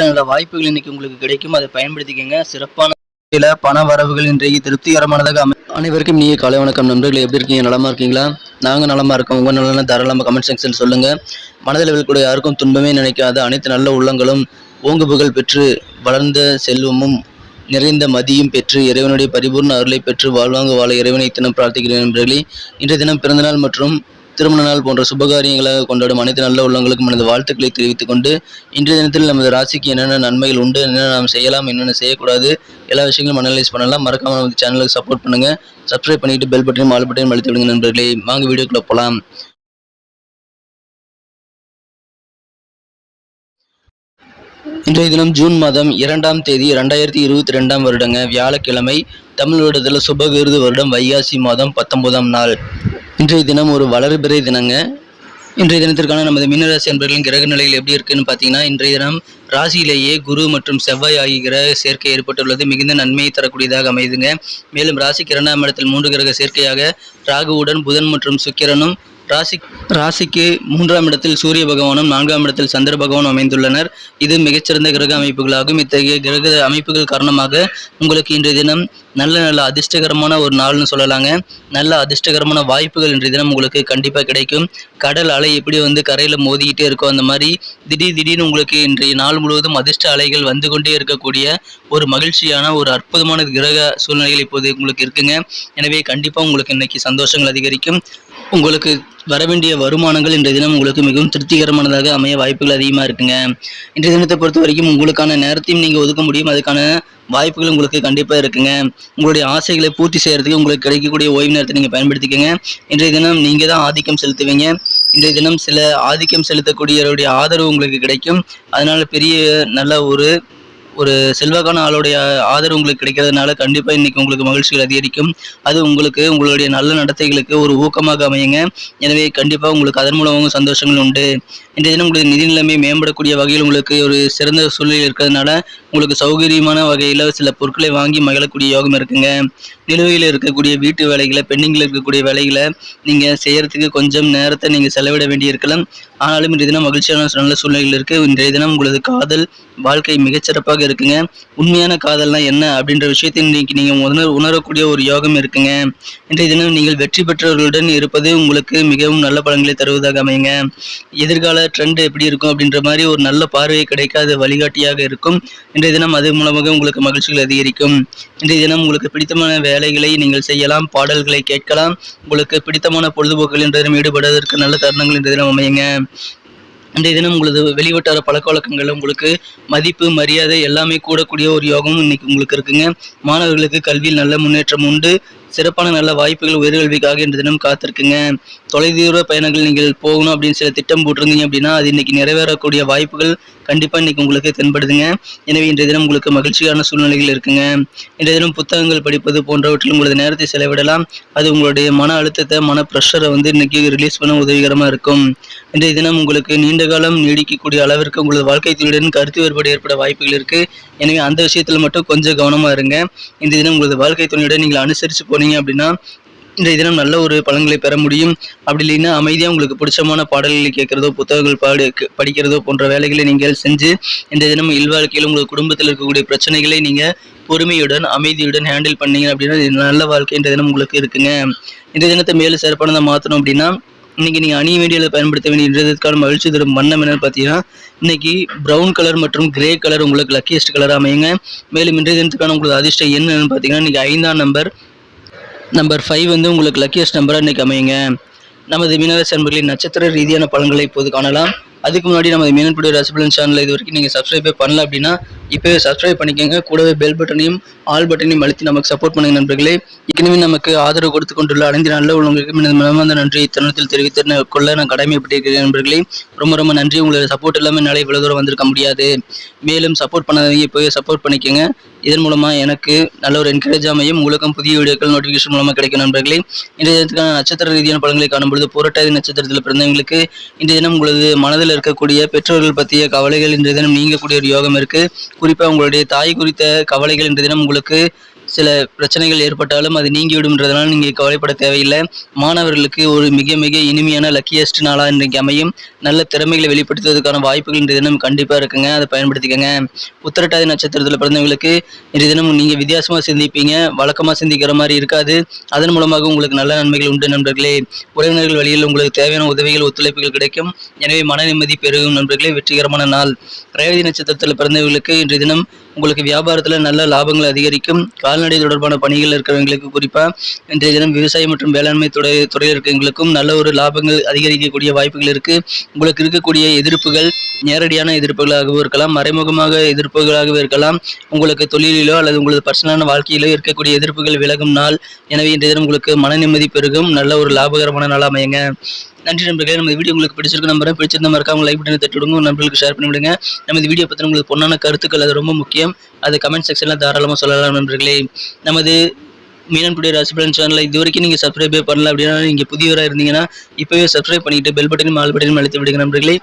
நல்ல வாய்ப்புகள் இன்னைக்கு உங்களுக்கு கிடைக்கும். அதை பயன்படுத்திக்கங்க. சிறப்பான சில பண வரவுகள் இன்றைக்கு திருப்திகரமானதாக அனைவருக்கும் இனிய காலை வணக்கம் நண்பர்கள். எப்படி இருக்கீங்க? நலமா இருக்கீங்களா? நாங்க நலமா இருக்கோம். உங்க நலன தாராளமா கமெண்ட் செக்ஷன் சொல்லுங்க. மனதில் கூட யாருக்கும் துன்பமே நினைக்காத அனைத்து நல்ல உள்ளங்களும் ஓங்கு புகழ் பெற்று வளர்ந்த செல்வமும் நிறைந்த மதியும் பெற்று இறைவனுடைய பரிபூர்ண அருளை பெற்று வாழ்வாங்க வாழ இறைவனை தினம் பிரார்த்திக்கிறேன் நண்பர்களே. இன்றைய தினம் பிறந்தநாள் மற்றும் திருமண நாள் போன்ற சுபகாரியங்களாக கொண்டாடும் அனைத்து நல்ல உள்ளங்களுக்கும் எனது வாழ்த்துக்களை தெரிவித்துக் கொண்டு, இன்றைய தினத்தில் நமது ராசிக்கு என்னென்ன நன்மைகள் உண்டு, என்னென்ன நாம் செய்யலாம், என்னென்ன செய்யக்கூடாது, எல்லா விஷயங்களும் அனலைஸ் பண்ணலாம். மறக்காம நம்ம சேனலுக்கு சப்போர்ட் பண்ணுங்க. சப்ஸ்கிரைப் பண்ணிட்டு பெல் பட்டனையும் ஆல் பட்டனையும் அழுத்தி விடுங்க நண்பர்களே. வாங்க வீடியோக்குள்ள போலாம். இன்றைய தினம் ஜூன் மாதம் 2ஆம் தேதி 2022 வருடங்க வியாழக்கிழமை. தமிழ் வருடத்தில் சுபகிருது வருடம் வைகாசி மாதம் 19ஆம் நாள். இன்றைய தினம் ஒரு வளர்பிறை தினங்க. இன்றைய தினத்திற்கான நமது மீனராசி அன்பர்களின் கிரக நிலைகள் எப்படி இருக்குன்னு பார்த்தீங்கன்னா, இன்றைய தினம் ராசியிலேயே குரு மற்றும் செவ்வாய் ஆகிய கிரக சேர்க்கை ஏற்பட்டுள்ளது மிகுந்த நன்மையை தரக்கூடியதாக அமைதுங்க. மேலும் ராசிக்கு 2ஆம் இடத்தில் 3 கிரக சேர்க்கையாக ராகுவுடன் புதன் மற்றும் சுக்கிரனும், ராசிக்கு 3ஆம் இடத்தில் சூரிய பகவானும் 4ஆம் இடத்தில் சந்திர பகவானும் அமைந்துள்ளனர். இது மிகச்சிறந்த கிரக அமைப்புகளாகும். இத்தகைய கிரக அமைப்புகள் காரணமாக உங்களுக்கு இன்றைய தினம் நல்ல அதிர்ஷ்டகரமான ஒரு நாள்னு சொல்லலாங்க. நல்ல அதிர்ஷ்டகரமான வாய்ப்புகள் இன்றைய தினம் உங்களுக்கு கண்டிப்பாக கிடைக்கும். கடல் அலை எப்படி கரையில் மோதிக்கிட்டே இருக்கோ அந்த மாதிரி திடீர்னு உங்களுக்கு இன்றைய நாள் முழுவதும் அதிர்ஷ்ட அலைகள் வந்து கொண்டே இருக்கக்கூடிய ஒரு மகிழ்ச்சியான ஒரு அற்புதமான கிரக சூழ்நிலைகள் இப்போது உங்களுக்கு இருக்குங்க. எனவே கண்டிப்பாக உங்களுக்கு இன்னைக்கு சந்தோஷங்கள் அதிகரிக்கும். உங்களுக்கு வரவேண்டிய வருமானங்கள் இன்றைய தினம் உங்களுக்கு மிகவும் திருப்திகரமானதாக அமைய வாய்ப்புகள் அதிகமாக இருக்குங்க. இன்றைய தினத்தை பொறுத்த வரைக்கும் உங்களுக்கான நேரத்தையும் நீங்கள் ஒதுக்க முடியும். அதுக்கான வாய்ப்புகள் உங்களுக்கு கண்டிப்பாக இருக்குங்க. உங்களுடைய ஆசைகளை பூர்த்தி செய்யறதுக்கு உங்களுக்கு கிடைக்கக்கூடிய ஓய்வு நேரத்தை நீங்கள் பயன்படுத்திக்கங்க. இன்றைய தினம் நீங்கள் தான் ஆதிக்கம் செலுத்துவீங்க. இன்றைய தினம் சில ஆதிக்கம் செலுத்தக்கூடியவருடைய ஆதரவு உங்களுக்கு கிடைக்கும். அதனால பெரிய நல்ல ஒரு செல்வாக்கான ஆளுடைய ஆதரவு உங்களுக்கு கிடைக்கிறதுனால கண்டிப்பாக இன்னைக்கு உங்களுக்கு மகிழ்ச்சிகள் அதிகரிக்கும். அது உங்களுக்கு உங்களுடைய நல்ல நடத்தைகளுக்கு ஒரு ஊக்கமாக அமையுங்க. எனவே கண்டிப்பாக உங்களுக்கு அதன் மூலமாக சந்தோஷங்கள் உண்டு. இன்றைய தினம் உங்களுக்கு நிதி நிலைமை மேம்படக்கூடிய வகையில் உங்களுக்கு ஒரு சிறந்த சூழ்நிலை இருக்கிறதுனால உங்களுக்கு சௌகரியமான வகையில் சில பொருட்களை வாங்கி மகிழக்கூடிய யோகம் இருக்குங்க. நிலுவையில் இருக்கக்கூடிய வீட்டு வேலைகளை, பெண்டிங்கில் இருக்கக்கூடிய வேலைகளை நீங்கள் செய்யறதுக்கு கொஞ்சம் நேரத்தை நீங்கள் செலவிட வேண்டியிருக்கலாம். ஆனாலும் இன்றைய தினம் மகிழ்ச்சியான நல்ல சூழ்நிலைகள் இருக்கு. இன்றைய தினம் உங்களது காதல் வாழ்க்கை மிகச்சிறப்பாக இருக்குங்க. உண்மையான காதல்னா என்ன அப்படின்ற விஷயத்தை இன்னைக்கு நீங்கள் உணரக்கூடிய ஒரு யோகம் இருக்குங்க. இன்றைய தினம் நீங்கள் வெற்றி பெற்றவர்களுடன் இருப்பது உங்களுக்கு மிகவும் நல்ல பலன்களை தருவதாக அமையுங்க. எதிர்கால ட்ரெண்ட் எப்படி இருக்கும் அப்படின்ற மாதிரி ஒரு நல்ல பார்வையை கிடைக்காத வழிகாட்டியாக இருக்கும். இன்றைய தினம் அது மூலமாக உங்களுக்கு மகிழ்ச்சிகள் அதிகரிக்கும். இன்றைய தினம் உங்களுக்கு பிடித்தமான வேலைகளை நீங்கள் செய்யலாம், பாடல்களை கேட்கலாம். உங்களுக்கு பிடித்தமான பொழுதுபோக்குகள் இன்றைய தினம் ஈடுபடுவதற்கு நல்ல தருணங்கள் இன்றைய தினம் அமையுங்க. இன்றைய தினம் உங்களது வெளிவட்டார பழக்க வழக்கங்கள் உங்களுக்கு மதிப்பு, மரியாதை எல்லாமே கூடக்கூடிய ஒரு யோகம் இன்னைக்கு உங்களுக்கு இருக்குங்க. மாணவர்களுக்கு கல்வியில் நல்ல முன்னேற்றம் உண்டு. சிறப்பான நல்ல வாய்ப்புகள் உயர்கல்விக்காக இன்று தினம் காத்திருக்குங்க. தொலைதூர பயணங்கள் நீங்கள் போகணும் அப்படின்னு சில திட்டம் போட்டிருந்தீங்க அப்படின்னா அது இன்னைக்கு நிறைவேறக்கூடிய வாய்ப்புகள் கண்டிப்பாக இன்னைக்கு உங்களுக்கு தென்படுதுங்க. எனவே இன்றைய தினம் உங்களுக்கு மகிழ்ச்சியான சூழ்நிலைகள் இருக்குங்க. இன்றைய தினம் புத்தகங்கள் படிப்பது போன்றவற்றில் உங்களது நேரத்தை செலவிடலாம். அது உங்களுடைய மன அழுத்தத்தை, மன ப்ரெஷரை இன்னைக்கு ரிலீஸ் பண்ண உதவிகரமாக இருக்கும். இன்றைய தினம் உங்களுக்கு நீண்ட காலம் நீடிக்கக்கூடிய அளவிற்கு உங்களது வாழ்க்கை துணையுடன் கருத்து வேறுபாடு ஏற்பட வாய்ப்புகள் இருக்கு. எனவே அந்த விஷயத்துல மட்டும் கொஞ்சம் கவனமா இருங்க. இந்த தினம் உங்களது வாழ்க்கை துணையுடன் நீங்கள் அனுசரித்து போனீங்க அப்படின்னா இன்றைய தினம் நல்ல ஒரு பலன்களை பெற முடியும். அப்படி இல்லைன்னா அமைதியாக உங்களுக்கு பிடிச்சமான பாடல்களை கேட்கிறதோ, புத்தகங்கள் படிக்கிறதோ போன்ற வேலைகளை நீங்கள் செஞ்சு இன்றைய தினம் இல்வாழ்க்கையில் உங்கள் குடும்பத்தில் இருக்கக்கூடிய பிரச்சனைகளை நீங்கள் பொறுமையுடன், அமைதியுடன் ஹேண்டில் பண்ணீங்க அப்படின்னா நல்ல வாழ்க்கை இன்றைய தினம் உங்களுக்கு இருக்குங்க. இன்றைய தினத்தை மேலும் சிறப்பானதை மாற்றணும் அப்படின்னா இன்னைக்கு நீங்கள் அணிய வேண்டியதை பயன்படுத்த வேண்டிய இன்றையதற்கான மகிழ்ச்சி தரும் வண்ணம் என்னன்னு பார்த்தீங்கன்னா இன்னைக்கு ப்ரௌன் கலர் மற்றும் கிரே கலர் உங்களுக்கு லக்கியஸ்ட் கலர் அமையுங்க. மேலும் இன்றைய தினத்துக்கான உங்களுக்கு அதிர்ஷ்ட என்னன்னு பார்த்தீங்கன்னா இன்னைக்கு 5ஆம் நம்பர் 5 உங்களுக்கு லக்கியஸ்ட் நம்பராக இன்னைக்கு அமையுங்க. நமது மீனராசி அன்பர்களின் நட்சத்திர ரீதியான பலன்களை இப்போது காணலாம். அதுக்கு முன்னாடி நமது மீனன்புடைய ராசிபலன் சேனல் இது வரைக்கும் நீங்கள் சப்ஸ்கிரைபே பண்ணல அப்படின்னா இப்போவே சப்ஸ்கிரைப் பண்ணிக்கோங்க. கூடவே பெல் பட்டனையும் ஆல் பட்டனையும் அழுத்தி நமக்கு சப்போர்ட் பண்ணுங்க நண்பர்களே. ஏற்கனவே நமக்கு ஆதரவு கொடுத்து கொண்டுள்ள அனைத்து நல்ல உள்ளவங்களுக்கு மனமார்ந்த நன்றி இத்தருணத்தில் தெரிவித்து கொள்ள நான் கடமைப்பட்டிருக்கிறேன் நண்பர்களே. ரொம்ப நன்றி. உங்களோட சப்போர்ட் இல்லாமல் என்னால் இவ்வளோ தூரம் வந்திருக்க முடியாது. மேலும் சப்போர்ட் பண்ணாதீங்க, இப்போவே சப்போர்ட் பண்ணிக்கோங்க. இதன் மூலமாக எனக்கு நல்ல ஒரு என்கரேஜ் அமையும். உங்களுக்கும் புதிய வீடியோக்கள் நோட்டிஃபிகேஷன் மூலமாக கிடைக்கும் நண்பர்களே. இன்றைய தினத்துக்கான நட்சத்திர ரீதியான பலன்களை காணும்பொழுது புரட்டாதி நட்சத்திரத்தில் பிறந்தவங்களுக்கு இன்றைய தினம் உங்களது மனதில் இருக்கக்கூடிய பெற்றோர்கள் பற்றிய கவலைகள் இன்றைய தினம் நீங்கக்கூடிய ஒரு யோகம் இருக்கு. குறிப்பாக உங்களுடைய தாய் குறித்த கவலைகள் இன்றைய தினம் உங்களுக்கு சில பிரச்சனைகள் ஏற்பட்டாலும் அது நீங்கிவிடும்ன்றதுனால நீங்கள் கவலைப்பட தேவையில்லை. மாணவர்களுக்கு ஒரு மிக மிக இனிமையான லக்கியஸ்ட் நாளாக இன்றைக்கு அமையும். நல்ல திறமைகளை வெளிப்படுத்துவதற்கான வாய்ப்புகள் இன்றைய தினம் கண்டிப்பாக இருக்குங்க. அதை பயன்படுத்திக்கங்க. உத்திரட்டாதி நட்சத்திரத்தில் பிறந்தவங்களுக்கு இன்றைய தினம் நீங்கள் வித்தியாசமாக சிந்திப்பீங்க. வழக்கமாக சிந்திக்கிற மாதிரி இருக்காது. அதன் மூலமாக உங்களுக்கு நல்ல நன்மைகள் உண்டு நண்பர்களே. உறவினர்கள் வழியில் உங்களுக்கு தேவையான உதவிகள் ஒத்துழைப்புகள் கிடைக்கும். எனவே மன நிம்மதி பெருகும் நண்பர்களே. வெற்றிகரமான நாள். ரேவதி நட்சத்திரத்தில் பிறந்தவர்களுக்கு இன்றைய தினம் உங்களுக்கு வியாபாரத்தில் நல்ல லாபங்கள் அதிகரிக்கும். கால்நடை தொடர்பான பணிகள் இருக்கிறவங்களுக்கு குறிப்பாக இன்றைய தினம் விவசாயம் மற்றும் வேளாண்மை துறையில் இருக்கிறவங்களுக்கும் நல்ல ஒரு லாபங்கள் அதிகரிக்கக்கூடிய வாய்ப்புகள் இருக்கு. உங்களுக்கு இருக்கக்கூடிய எதிர்ப்புகள் நேரடியான எதிர்ப்புகளாகவும் இருக்கலாம், மறைமுகமாக எதிர்ப்புகளாகவே இருக்கலாம். உங்களுக்கு தொழிலிலோ அல்லது உங்களது பர்சனலான வாழ்க்கையிலோ இருக்கக்கூடிய எதிர்ப்புகள் விலகும் நாள். எனவே இன்றைய தினம் உங்களுக்கு மன நிம்மதி பெருகும். நல்ல ஒரு லாபகரமான நாள் அமையுங்க. நன்றி நண்பர்களே. நம்ம வீடியோ உங்களுக்கு பிடிச்சிருக்கு நம்புறேன். பிடிச்சிருந்தா மறக்காம லைக் பட்டனை தட்டி விடுங்க. நண்பர்களுக்கு ஷேர் பண்ணி விடுங்க. நம்ம வீடியோ பற்றி உங்களுக்கு பொண்ணான கருத்துக்கள் அது ரொம்ப முக்கியம். அது கமெண்ட் செக்ஷனில் தாராளமாக சொல்லலாம் நண்பர்களே. நமது மீனன் டுடே ராசி பலன் சேனலை இது வரைக்கும் நீங்கள் சப்ஸ்கிரைபே பண்ணல அப்படின்னா நீங்கள் புதியவராக இருந்தீங்கன்னா இப்போவே சப்ஸ்கிரைப் பண்ணிட்டு பெல் பட்டனையும் ஆல் பட்டனையும் அழுத்தி விடுங்க நண்பர்களே.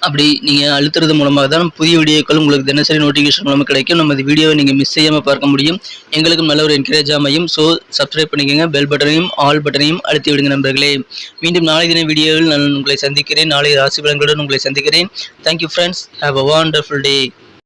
அப்படி நீங்கள் அழுத்துறது மூலமாக தான் புதிய வீடியோக்கள் உங்களுக்கு தினசரி நோட்டிஃபிகேஷன் மூலமாக கிடைக்கும். நம்ம வீடியோவை நீங்கள் மிஸ் செய்யாமல் பார்க்க முடியும். எங்களுக்கும் நல்ல ஒரு என்கரேஜ் அமையும். ஸோ சப்ஸ்கிரைப் பண்ணிக்கோங்க. பெல் பட்டனையும் ஆல் பட்டனையும் அழுத்தி விடுங்க நண்பர்களே. மீண்டும் நாளை தின வீடியோவில் நான் உங்களை சந்திக்கிறேன். நாளை ராசி பலன்களுடன் உங்களை சந்திக்கிறேன். Thank you friends. Have a wonderful day.